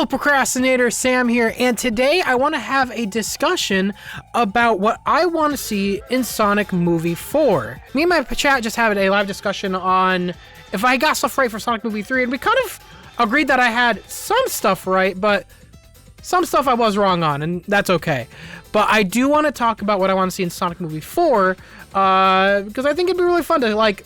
Hello procrastinators, Sam here, and today I want to have a discussion about what I want to see in Sonic Movie 4. Me and my chat just had a live discussion on if I got stuff right for Sonic Movie 3, and we kind of agreed that I had some stuff right, but some stuff I was wrong on, and that's okay. But I do want to talk about what I want to see in Sonic Movie 4, because I think it'd be really fun to,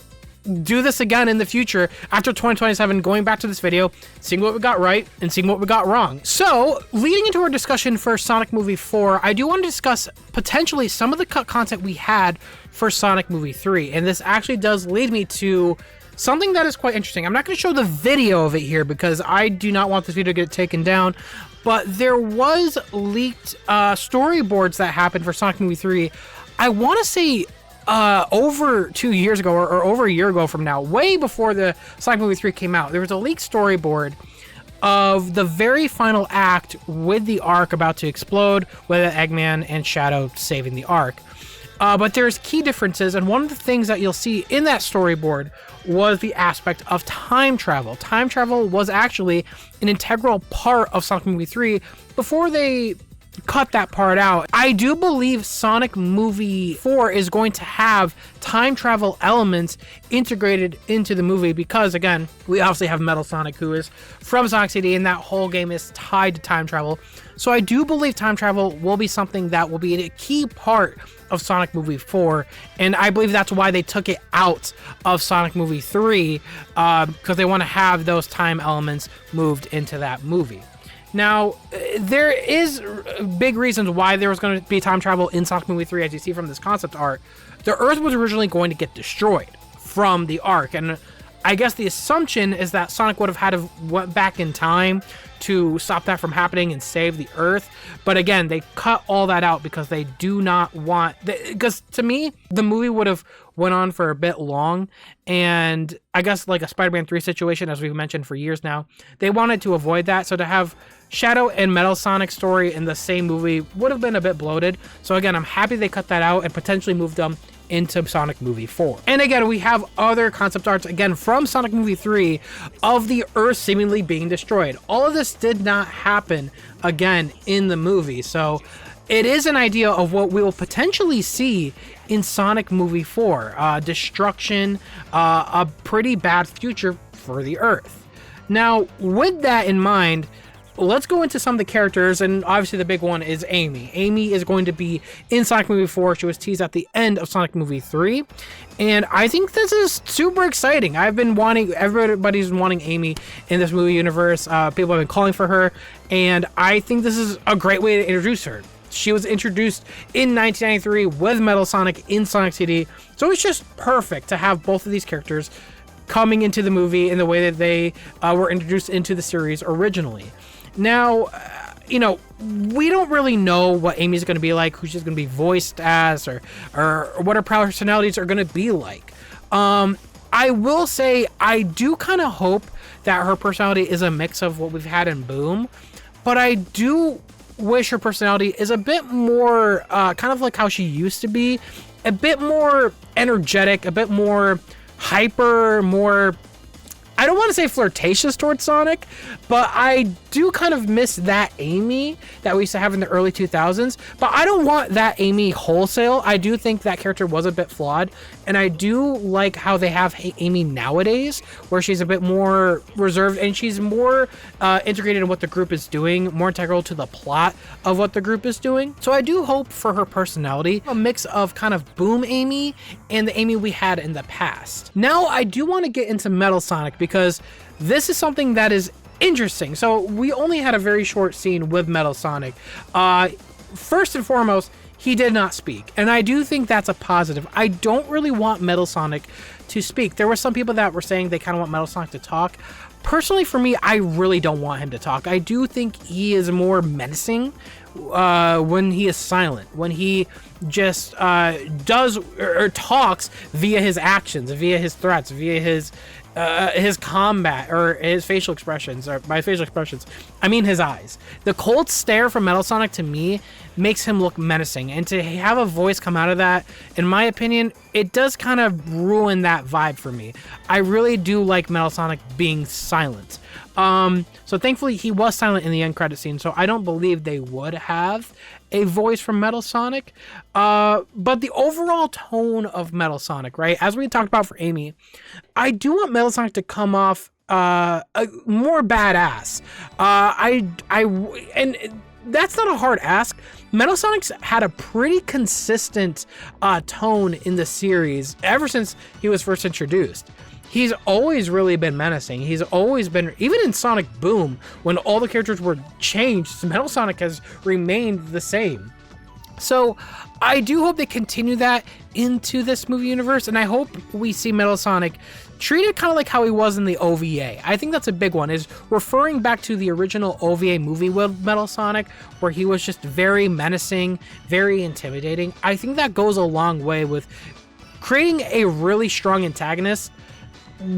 do this again in the future after 2027, going back to this video, seeing what we got right and seeing what we got wrong. So, leading into our discussion for Sonic Movie 4, I do want to discuss potentially some of the cut content we had for Sonic Movie 3, and this actually does lead me to something that is quite interesting. I'm not going to show the video of it here because I do not want this video to get taken down, but there was leaked storyboards that happened for Sonic Movie 3. I want to say over 2 years ago or over a year ago from now, way before the Sonic Movie 3 came out, there was a leaked storyboard of the very final act with the Ark about to explode, with Eggman and Shadow saving the Ark. But there's key differences, and one of the things that you'll see in that storyboard was the aspect of time travel. Time travel was actually an integral part of Sonic Movie 3 before they cut that part out. I do believe Sonic Movie 4 is going to have time travel elements integrated into the movie because, again, we obviously have Metal Sonic, who is from Sonic CD, and that whole game is tied to time travel. So I do believe time travel will be something that will be a key part of Sonic Movie 4, and I believe that's why they took it out of Sonic Movie 3, because they want to have those time elements moved into that movie. Now, there is big reasons why there was going to be time travel in Sonic Movie 3, as you see from this concept art. The Earth was originally going to get destroyed from the Ark, and I guess the assumption is that Sonic would have had to went back in time to stop that from happening and save the Earth. But again, they cut all that out because they do not want... Because to me, the movie would have went on for a bit long, and I guess like a Spider-Man 3 situation, as we've mentioned for years now, they wanted to avoid that. So to have Shadow and Metal Sonic story in the same movie would have been a bit bloated. So again, I'm happy they cut that out and potentially moved them into Sonic Movie 4. And again, we have other concept arts, again, from Sonic Movie 3 of the Earth seemingly being destroyed. All of this did not happen, again, in the movie. So it is an idea of what we will potentially see in Sonic Movie 4. Destruction, a pretty bad future for the Earth. Now, with that in mind, let's go into some of the characters, and obviously the big one is Amy. Amy is going to be in Sonic Movie 4. She was teased at the end of Sonic Movie 3, and I think this is super exciting. Everybody's been wanting Amy in this movie universe. People have been calling for her, and I think this is a great way to introduce her. She was introduced in 1993 with Metal Sonic in Sonic CD, so it's just perfect to have both of these characters coming into the movie in the way that they were introduced into the series originally. Now, we don't really know what Amy's going to be like, who she's going to be voiced as, or what her personalities are going to be like. I will say I do kind of hope that her personality is a mix of what we've had in Boom, but I do wish her personality is a bit more kind of like how she used to be, a bit more energetic, a bit more hyper, more... I don't want to say flirtatious towards Sonic, but I do kind of miss that Amy that we used to have in the early 2000s. But I don't want that Amy wholesale. I do think that character was a bit flawed, and I do like how they have Amy nowadays, where she's a bit more reserved and she's more integrated in what the group is doing, more integral to the plot of what the group is doing. So I do hope for her personality, a mix of kind of Boom Amy and the Amy we had in the past. Now I do want to get into Metal Sonic because this is something that is interesting. So we only had a very short scene with Metal Sonic. First and foremost, he did not speak, and I do think that's a positive. I don't really want Metal Sonic to speak. There were some people that were saying they kind of want Metal Sonic to talk. Personally, for me, I really don't want him to talk. I do think he is more menacing when he is silent, when he just does or talks via his actions, via his threats, via his combat, or his facial expressions. Or by facial expressions, I mean his eyes. The cold stare from Metal Sonic, to me, makes him look menacing, and to have a voice come out of that, in my opinion, it does kind of ruin that vibe for me. I really do like Metal Sonic being silent. So thankfully he was silent in the end credit scene, so I don't believe they would have a voice from Metal Sonic. But the overall tone of Metal Sonic, right, as we talked about for Amy, I do want Metal Sonic to come off more badass. And that's not a hard ask. Metal Sonic's had a pretty consistent tone in the series ever since he was first introduced. He's always really been menacing. He's always been, even in Sonic Boom, when all the characters were changed, Metal Sonic has remained the same. So I do hope they continue that into this movie universe, and I hope we see Metal Sonic treated kind of like how he was in the OVA. I think that's a big one, is referring back to the original OVA movie with Metal Sonic, where he was just very menacing, very intimidating. I think that goes a long way with creating a really strong antagonist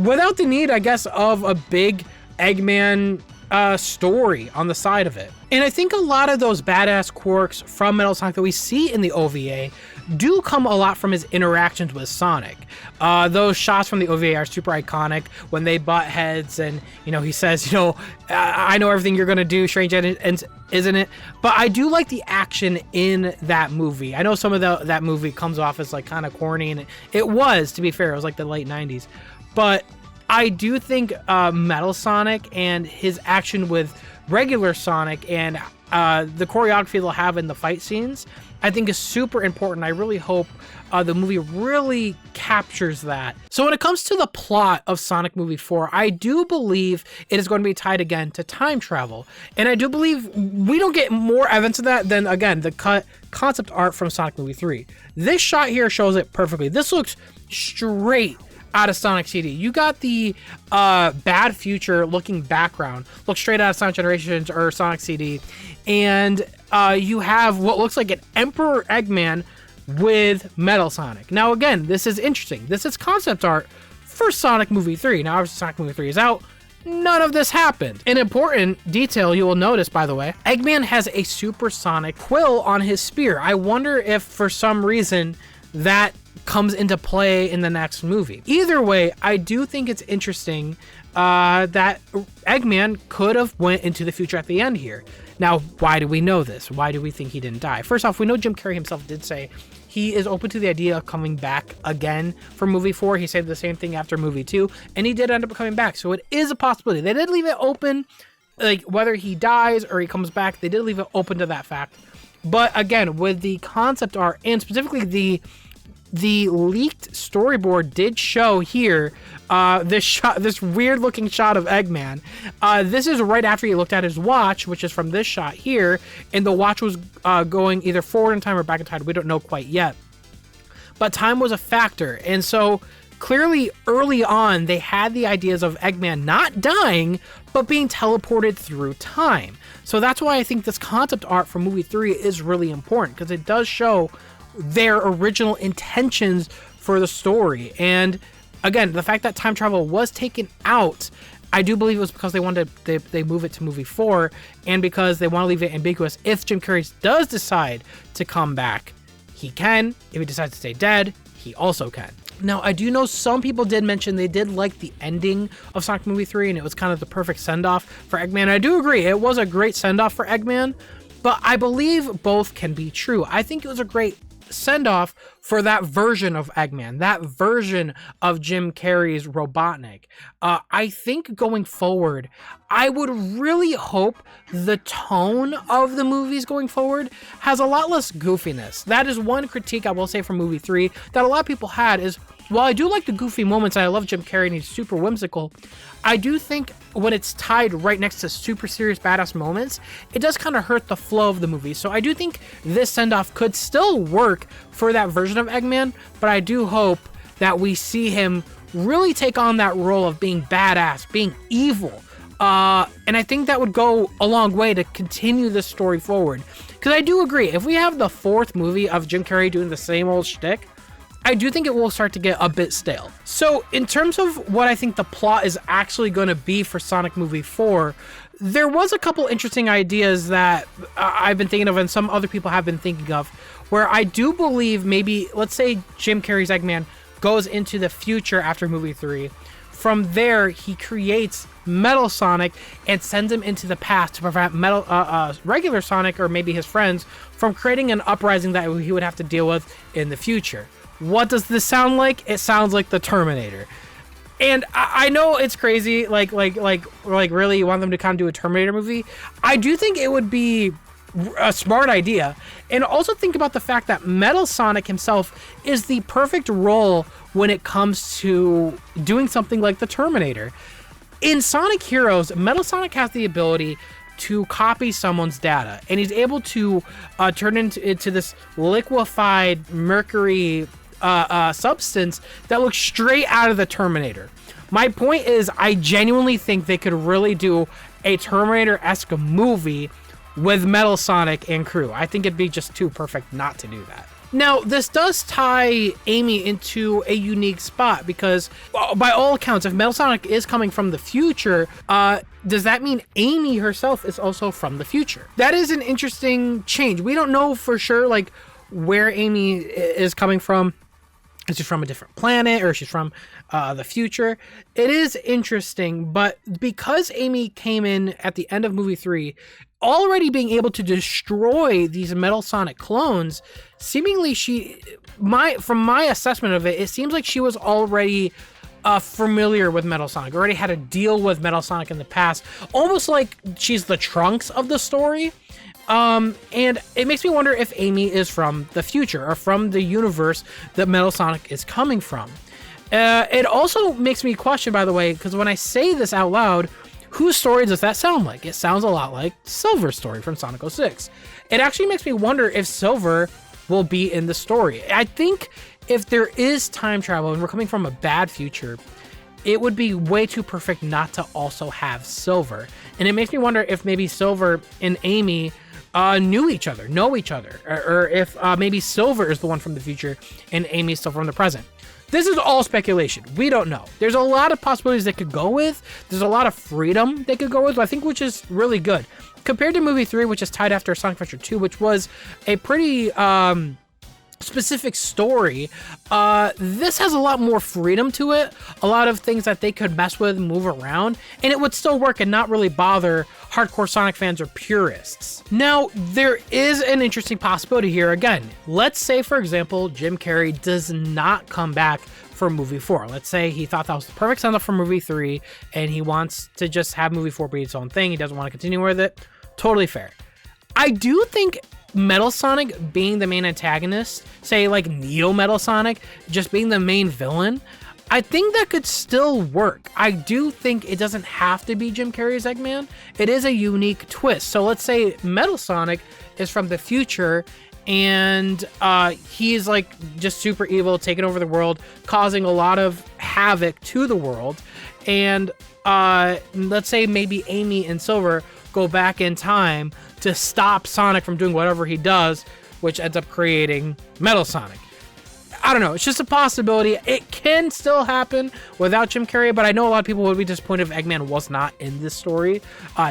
without the need, I guess, of a big Eggman story on the side of it. And I think a lot of those badass quirks from Metal Sonic that we see in the OVA do come a lot from his interactions with Sonic. Those shots from the OVA are super iconic when they butt heads, and he says, I know everything you're gonna do, strange, isn't it? But I do like the action in that movie. I know some of that movie comes off as like kind of corny, and it was, to be fair, it was like the late 90s. But I do think Metal Sonic and his action with regular Sonic and the choreography they'll have in the fight scenes, I think is super important. I really hope the movie really captures that. So when it comes to the plot of Sonic Movie 4, I do believe it is going to be tied again to time travel. And I do believe we don't get more evidence of that than, again, the concept art from Sonic Movie 3. This shot here shows it perfectly. This looks straight out of Sonic CD. You got the bad future looking background, look straight out of Sonic Generations or Sonic CD, and you have what looks like an Emperor Eggman with Metal Sonic. Now again, this is interesting. This is concept art for Sonic Movie 3. Now obviously Sonic Movie 3 is out. None of this happened. An important detail you will notice, by the way, Eggman has a supersonic quill on his spear. I wonder if for some reason that comes into play in the next movie. Either way, I do think it's interesting that Eggman could have went into the future at the end here. Now, why do we know this? Why do we think he didn't die? First off, we know Jim Carrey himself did say he is open to the idea of coming back again for movie 4. He said the same thing after movie 2, and he did end up coming back. So it is a possibility. They did leave it open, like whether he dies or he comes back, they did leave it open to that fact. But again, with the concept art and specifically the leaked storyboard did show here this weird looking shot of Eggman. This is right after he looked at his watch, which is from this shot here, and the watch was going either forward in time or back in time. We don't know quite yet, but time was a factor. And so clearly early on they had the ideas of Eggman not dying but being teleported through time. So that's why I think this concept art for movie 3 is really important, because it does show their original intentions for the story. And again, the fact that time travel was taken out, I do believe it was because they wanted they move it to movie 4, and because they want to leave it ambiguous. If Jim Carrey does decide to come back, he can. If he decides to stay dead, he also can. Now, I do know some people did mention they did like the ending of Sonic Movie 3, and it was kind of the perfect send-off for Eggman. And I do agree, it was a great send-off for Eggman, but I believe both can be true. I think it was a great send-off for that version of Eggman, that version of Jim Carrey's Robotnik. I think going forward, I would really hope the tone of the movies going forward has a lot less goofiness. That is one critique I will say from movie 3 that a lot of people had is, while I do like the goofy moments and I love Jim Carrey and he's super whimsical, I do think when it's tied right next to super serious badass moments, it does kind of hurt the flow of the movie. So I do think this send-off could still work for that version of Eggman, but I do hope that we see him really take on that role of being badass, being evil, And I think that would go a long way to continue this story forward. Because I do agree, if we have the 4th movie of Jim Carrey doing the same old shtick, I do think it will start to get a bit stale. So in terms of what I think the plot is actually going to be for Sonic Movie 4, there was a couple interesting ideas that I've been thinking of and some other people have been thinking of, where I do believe maybe, let's say Jim Carrey's Eggman goes into the future after movie 3. From there, he creates Metal Sonic and sends him into the past to prevent regular Sonic, or maybe his friends, from creating an uprising that he would have to deal with in the future. What does this sound like? It sounds like the Terminator. And I know it's crazy, like really you want them to kind of do a Terminator movie. I do think it would be a smart idea. And also think about the fact that Metal Sonic himself is the perfect role when it comes to doing something like the Terminator. In Sonic Heroes, Metal Sonic has the ability to copy someone's data, and he's able to turn into this liquefied mercury substance that looks straight out of the Terminator. My point is, I genuinely think they could really do a Terminator-esque movie with Metal Sonic and crew. I think it'd be just too perfect not to do that. Now, this does tie Amy into a unique spot because, by all accounts, if Metal Sonic is coming from the future, does that mean Amy herself is also from the future? That is an interesting change. We don't know for sure, like, where Amy is coming from. Is she from a different planet, or is she from the future? It is interesting, but because Amy came in at the end of movie 3, already being able to destroy these Metal Sonic clones, seemingly from my assessment of it, it seems like she was already familiar with Metal Sonic, already had to deal with Metal Sonic in the past, almost like she's the Trunks of the story. And it makes me wonder if Amy is from the future, or from the universe that Metal Sonic is coming from. It also makes me question, by the way, because when I say this out loud, whose story does that sound like? It sounds a lot like Silver's story from Sonic 06. It actually makes me wonder if Silver will be in the story. I think if there is time travel and we're coming from a bad future, it would be way too perfect not to also have Silver. And it makes me wonder if maybe Silver and Amy know each other, or if maybe Silver is the one from the future and Amy's still from the present. This is all speculation. We don't know. There's a lot of possibilities they could go with. There's a lot of freedom they could go with, I think, which is really good. Compared to movie 3, which is tied after Sonic Adventure 2, which was a pretty specific story, this has a lot more freedom to it, a lot of things that they could mess with, move around, and it would still work and not really bother hardcore Sonic fans or purists. Now, there is an interesting possibility here. Again, let's say, for example, Jim Carrey does not come back for movie 4. Let's say he thought that was the perfect send-off for movie 3, and he wants to just have movie 4 be its own thing. He doesn't want to continue with it. Totally fair. I do think Metal Sonic being the main antagonist, say like Neo Metal Sonic just being the main villain, I think that could still work. I do think it doesn't have to be Jim Carrey's Eggman. It is a unique twist. So let's say Metal Sonic is from the future and he's like just super evil, taking over the world, causing a lot of havoc to the world. And let's say maybe Amy and Silver go back in time to stop Sonic from doing whatever he does, which ends up creating Metal Sonic. I don't know. It's just a possibility. It can still happen without Jim Carrey, but I know a lot of people would be disappointed if Eggman was not in this story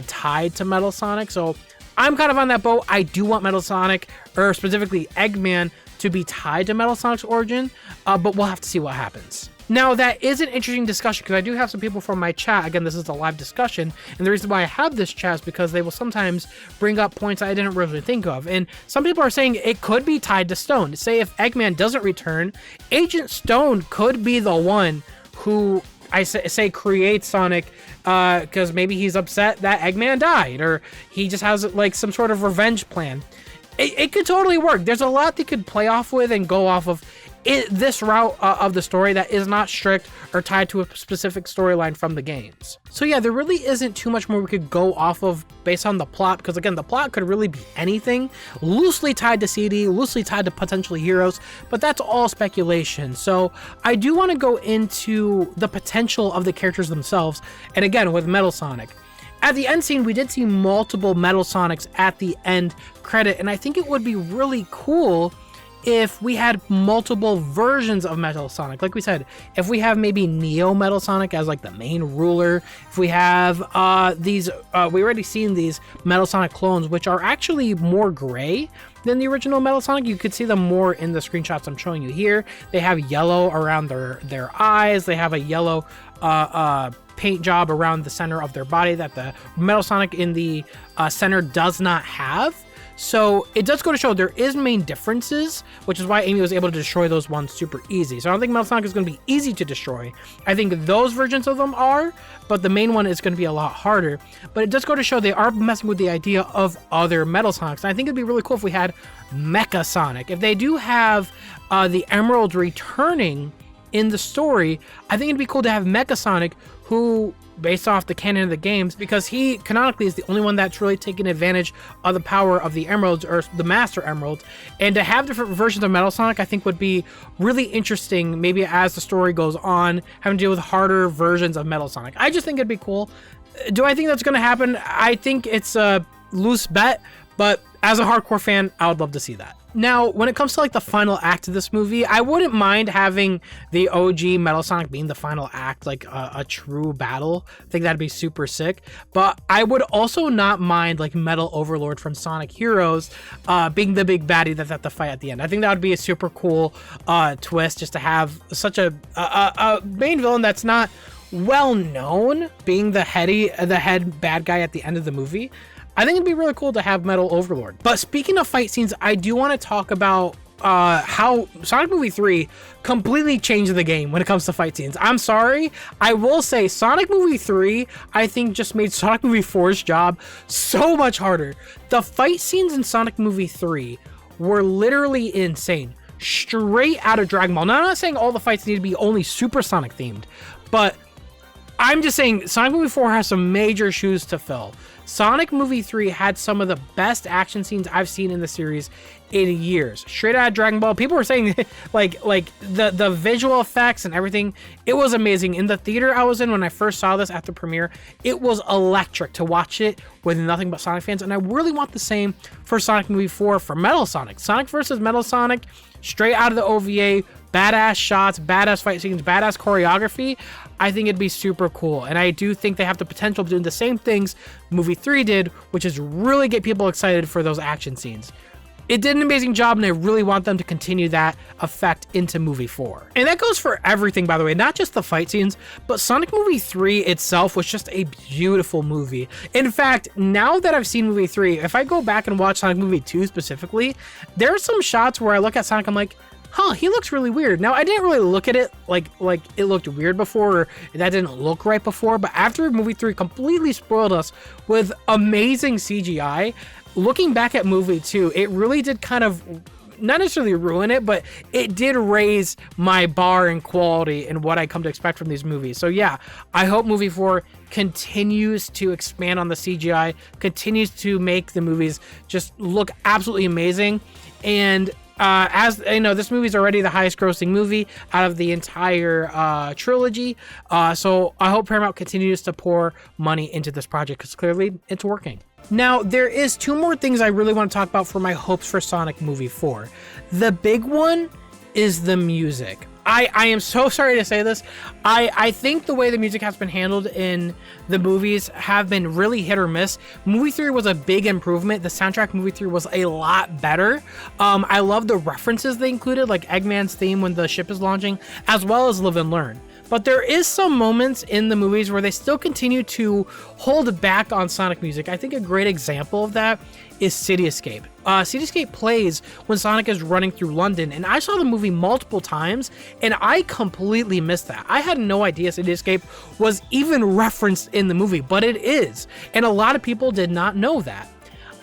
tied to Metal Sonic. So I'm kind of on that boat. I do want Metal Sonic, or specifically Eggman, to be tied to Metal Sonic's origin, but we'll have to see what happens. Now, that is an interesting discussion because I do have some people from my chat. Again, this is a live discussion, and the reason why I have this chat is because they will sometimes bring up points I didn't really think of. And some people are saying it could be tied to Stone. Say if Eggman doesn't return, Agent Stone could be the one who I say creates Sonic because maybe he's upset that Eggman died, or he just has like some sort of revenge plan. It could totally work. There's a lot they could play off with and go off of this route of the story that is not strict or tied to a specific storyline from the games. So yeah, there really isn't too much more we could go off of based on the plot, because again, the plot could really be anything, loosely tied to CD, loosely tied to potentially heroes, but that's all speculation. So I do want to go into the potential of the characters themselves, and again, with Metal Sonic. at the end scene, we did see multiple Metal Sonics at the end credit, and I think it would be really cool if we had multiple versions of Metal Sonic. Like we said, if we have maybe Neo Metal Sonic as like the main ruler, if we have we already seen these Metal Sonic clones, which are actually more gray than the original Metal Sonic. You could see them more in the screenshots I'm showing you here. They have yellow around their eyes. They have a yellow paint job around the center of their body that the Metal Sonic in the center does not have. So it does go to show there is main differences, which is why Amy was able to destroy those ones super easy. So I don't think Metal Sonic is going to be easy to destroy. I think those versions of them are, but the main one is going to be a lot harder. But it does go to show they are messing with the idea of other Metal Sonics. And I think it'd be really cool if we had Mecha Sonic. If they do have the Emerald returning in the story, I think it'd be cool to have Mecha Sonic, who, based off the canon of the games, because he canonically is the only one that's really taken advantage of the power of the emeralds, or the Master Emeralds. And to have different versions of Metal Sonic, I think would be really interesting, maybe as the story goes on, having to deal with harder versions of Metal Sonic. I just think it'd be cool. Do I think that's going to happen? I think it's a loose bet, but as a hardcore fan, I would love to see that. Now, when it comes to like the final act of this movie, I wouldn't mind having the OG Metal Sonic being the final act, like a true battle. I think that'd be super sick. But I would also not mind like Metal Overlord from Sonic Heroes being the big baddie that's at the fight at the end. I think that would be a super cool twist, just to have such a main villain that's not well known being the head bad guy at the end of the movie. I think it'd be really cool to have Metal Overlord. But speaking of fight scenes, I do want to talk about how Sonic Movie 3 completely changed the game when it comes to fight scenes. I'm sorry. I will say Sonic Movie 3, I think, just made Sonic Movie 4's job so much harder. The fight scenes in Sonic Movie 3 were literally insane. Straight out of Dragon Ball. Now, I'm not saying all the fights need to be only Super Sonic themed, but I'm just saying Sonic Movie 4 has some major shoes to fill. Sonic Movie 3 had some of the best action scenes I've seen in the series in years. Straight out of Dragon Ball. People were saying like the visual effects and everything, it was amazing. In the theater I was in when I first saw this at the premiere, it was electric to watch it with nothing but Sonic fans, and I really want the same for Sonic Movie 4 for Metal Sonic. Sonic versus Metal Sonic, straight out of the OVA, badass shots, badass fight scenes, badass choreography. I think it'd be super cool, and I do think they have the potential of doing the same things Movie 3 did, which is really get people excited for those action scenes. It did an amazing job, and I really want them to continue that effect into Movie 4. And that goes for everything, by the way, not just the fight scenes, but Sonic Movie 3 itself was just a beautiful movie. In fact, now that I've seen Movie 3, if I go back and watch Sonic Movie 2 specifically, there are some shots where I look at Sonic, I'm like, huh, he looks really weird. Now, I didn't really look at it like it looked weird before, or that didn't look right before, but after Movie 3 completely spoiled us with amazing CGI, looking back at Movie 2, it really did kind of, not necessarily ruin it, but it did raise my bar in quality and what I come to expect from these movies. So yeah, I hope Movie 4 continues to expand on the CGI, continues to make the movies just look absolutely amazing. And as you know, this movie is already the highest grossing movie out of the entire trilogy. So I hope Paramount continues to pour money into this project, because clearly it's working. Now, there is two more things I really want to talk about for my hopes for Sonic Movie 4. The big one is the music. I am so sorry to say this. I think the way the music has been handled in the movies have been really hit or miss. Movie 3 was a big improvement. The soundtrack Movie 3 was a lot better. I love the references they included, like Eggman's theme when the ship is launching, as well as Live and Learn. But there is some moments in the movies where they still continue to hold back on Sonic music. I think a great example of that is City Escape. City Escape plays when Sonic is running through London, and I saw the movie multiple times, and I completely missed that. I had no idea City Escape was even referenced in the movie, but it is, and a lot of people did not know that.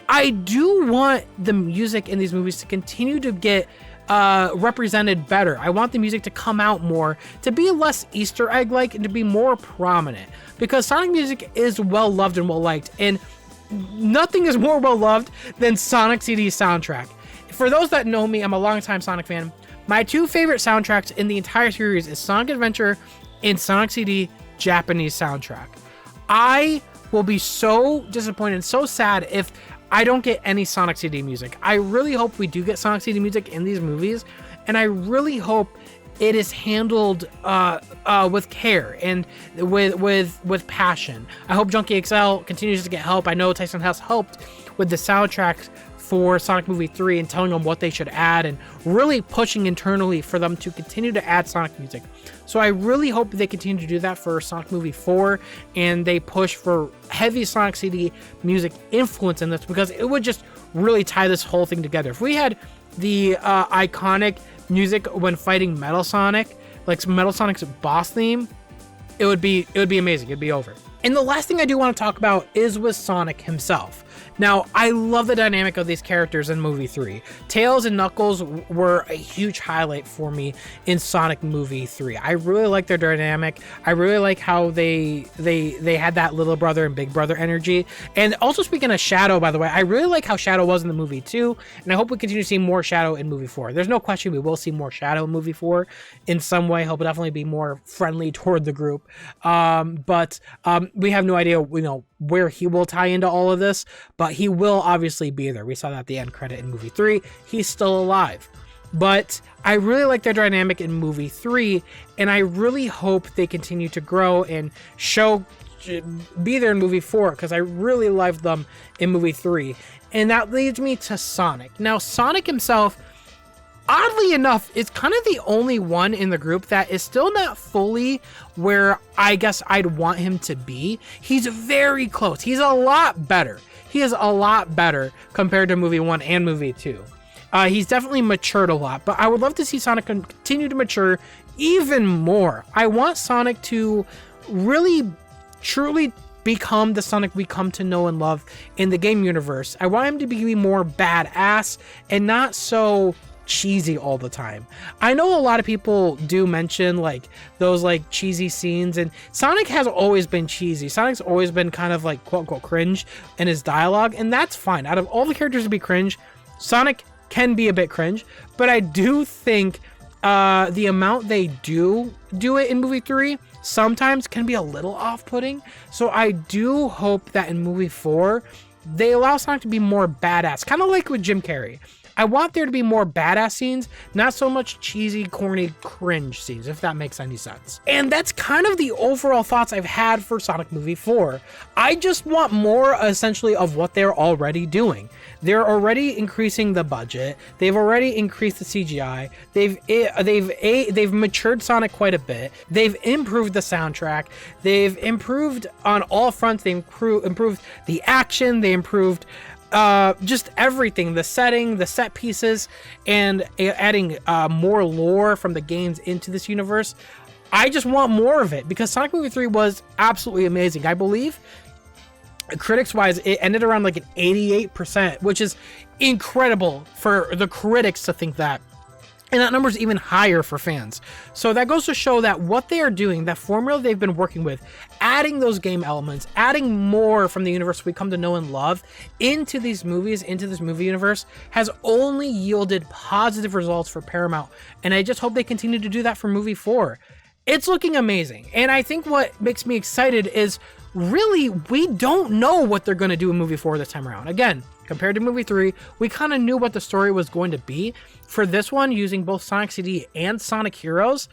I do want the music in these movies to continue to get represented better. I want the music to come out more, to be less Easter egg like, and to be more prominent, because Sonic music is well loved and well liked, and nothing is more well loved than Sonic CD's soundtrack. For those that know me, I'm a longtime Sonic fan. My two favorite soundtracks in the entire series is Sonic Adventure and Sonic CD Japanese soundtrack. I will be so disappointed and so sad if I don't get any Sonic CD music. I really hope we do get Sonic CD music in these movies, and I really hope it is handled with care and with passion. I hope Junkie XL continues to get help. I know Tyson has helped with the soundtracks for Sonic Movie 3 and telling them what they should add and really pushing internally for them to continue to add Sonic music. So I really hope they continue to do that for Sonic Movie 4 and they push for heavy Sonic CD music influence in this, because it would just really tie this whole thing together. If we had the iconic music when fighting Metal Sonic, like Metal Sonic's boss theme, it would be amazing. It'd be over. And the last thing I do want to talk about is with Sonic himself. Now, I love the dynamic of these characters in movie 3. Tails and Knuckles were a huge highlight for me in Sonic movie 3. I really like their dynamic. I really like how they had that little brother and big brother energy. And also, speaking of Shadow, by the way, I really like how Shadow was in the movie 2, and I hope we continue to see more Shadow in movie 4. There's no question we will see more Shadow in movie 4 in some way. He'll definitely be more friendly toward the group. But we have no idea, where he will tie into all of this, but he will obviously be there. We saw that at the end credit in movie 3. He's still alive. But I really like their dynamic in movie 3, and I really hope they continue to grow and be there in movie 4, because I really loved them in movie 3. And that leads me to Sonic. Now, Sonic himself, oddly enough, is kind of the only one in the group that is still not fully where I guess I'd want him to be. He's very close. He's a lot better. He is a lot better compared to movie 1 and movie 2. He's definitely matured a lot, but I would love to see Sonic continue to mature even more. I want Sonic to really, truly become the Sonic we come to know and love in the game universe. I want him to be more badass and not so cheesy all the time. I know a lot of people do mention those cheesy scenes, and Sonic has always been cheesy. Sonic's always been kind of quote unquote cringe in his dialogue, and that's fine. Out of all the characters to be cringe, Sonic can be a bit cringe, but I do think the amount they do it in movie 3 sometimes can be a little off-putting. So I do hope that in movie 4 they allow Sonic to be more badass, kind of like with Jim Carrey. I want there to be more badass scenes, not so much cheesy, corny, cringe scenes, if that makes any sense. And that's kind of the overall thoughts I've had for Sonic Movie 4. I just want more, essentially, of what they're already doing. They're already increasing the budget. They've already increased the CGI. They've matured Sonic quite a bit. They've improved the soundtrack. They've improved on all fronts. They improved the action. They improved just everything, the setting, the set pieces, and adding more lore from the games into this universe. I just want more of it, because Sonic Movie 3 was absolutely amazing. I believe critics wise it ended around an 88%, which is incredible for the critics to think that. And that number is even higher for fans. So that goes to show that what they are doing, that formula they've been working with, adding those game elements, adding more from the universe we come to know and love into these movies, into this movie universe, has only yielded positive results for Paramount. And I just hope they continue to do that for movie 4. It's looking amazing. And I think what makes me excited is really we don't know what they're going to do in movie 4 this time around. Again, compared to movie 3, we kind of knew what the story was going to be. For this one, using both Sonic CD and Sonic Heroes,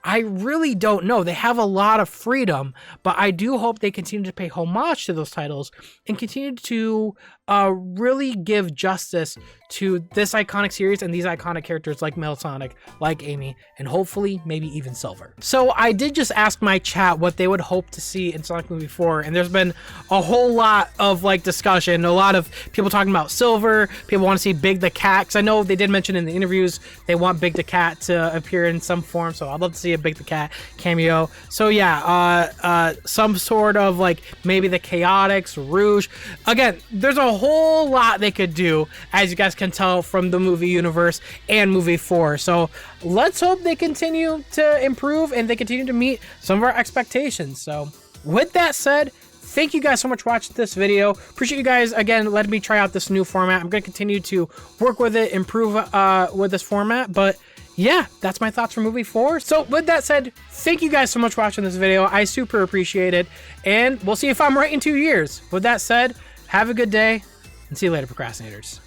I really don't know. They have a lot of freedom, but I do hope they continue to pay homage to those titles and continue to really give justice to this iconic series and these iconic characters like Metal Sonic, like Amy, and hopefully maybe even Silver. So I did just ask my chat what they would hope to see in Sonic Movie 4, and there's been a whole lot of discussion, a lot of people talking about Silver. People want to see Big the Cat, because I know they did mention in the interviews they want Big the Cat to appear in some form, so I'd love to see a Big the Cat cameo. So yeah, some sort of maybe the Chaotix, Rouge. Again, there's a whole lot they could do, as you guys can tell from the movie universe and movie 4. So let's hope they continue to improve and they continue to meet some of our expectations. So with that said, thank you guys so much for watching this video. Appreciate you guys again letting me try out this new format. I'm going to continue to work with it, improve with this format, but yeah, that's my thoughts for movie 4. So with that said, thank you guys so much for watching this video. I super appreciate it. And we'll see if I'm right in 2 years. With that said, have a good day and see you later, procrastinators.